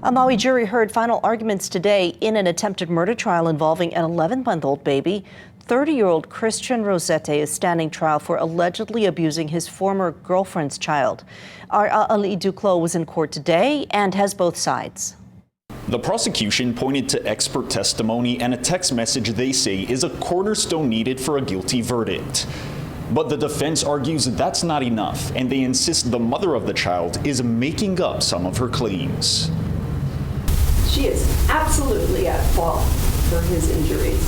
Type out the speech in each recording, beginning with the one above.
A Maui jury heard final arguments today in an attempted murder trial involving an 11-month-old baby. 30-year-old Christian Rosete is standing trial for allegedly abusing his former girlfriend's child. Our Ali Duclos was in court today and has both sides. The prosecution pointed to expert testimony and a text message they say is a cornerstone needed for a guilty verdict. But the defense argues that's not enough, and they insist the mother of the child is making up some of her claims. She is absolutely at fault for his injuries.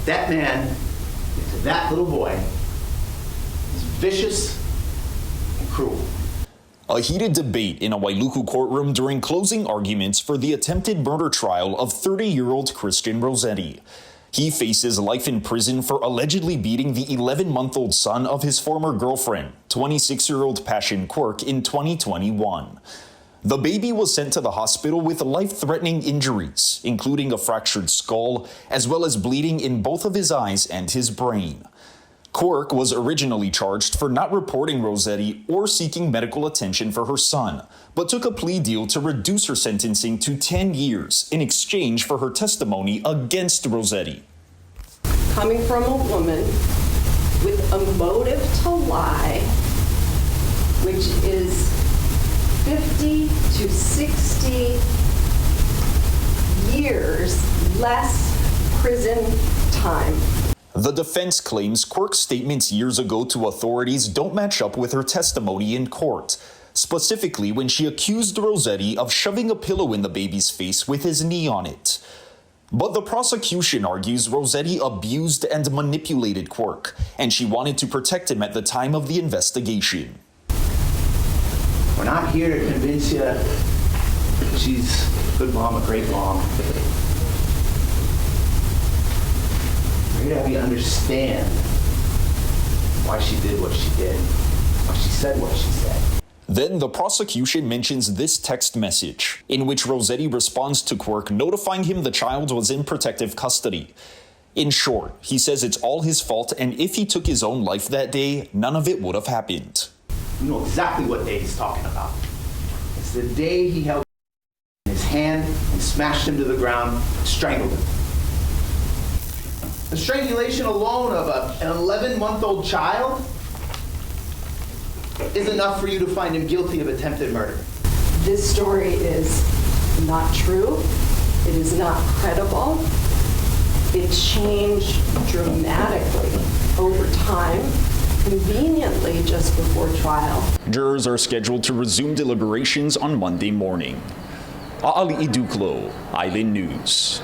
That man, to that little boy, is vicious and cruel. A heated debate in a Wailuku courtroom during closing arguments for the attempted murder trial of 30-year-old Christian Rosete. He faces life in prison for allegedly beating the 11-month-old son of his former girlfriend, 26-year-old Passion Quirk, in 2021. The baby was sent to the hospital with life-threatening injuries, including a fractured skull, as well as bleeding in both of his eyes and his brain. Quirk was originally charged for not reporting Rosete or seeking medical attention for her son, but took a plea deal to reduce her sentencing to 10 years in exchange for her testimony against Rosete. Coming from a woman with a motive to lie, which is 50 to 60 years less prison time. The defense claims Quirk's statements years ago to authorities don't match up with her testimony in court, specifically when she accused Rosete of shoving a pillow in the baby's face with his knee on it. But the prosecution argues Rosete abused and manipulated Quirk, and she wanted to protect him at the time of the investigation. We're not here to convince you she's a good mom, a great mom. We're here to have you understand why she did what she did, why she said what she said. Then the prosecution mentions this text message, in which Rosete responds to Quirk notifying him the child was in protective custody. In short, he says it's all his fault, and if he took his own life that day, none of it would have happened. You know exactly what day he's talking about. It's the day he held in his hand and smashed him to the ground, strangled him. The strangulation alone of an 11-month-old child is enough for you to find him guilty of attempted murder. This story is not true. It is not credible. It changed dramatically over time, conveniently just before trial. Jurors are scheduled to resume deliberations on Monday morning. Ali Duclos, Island News.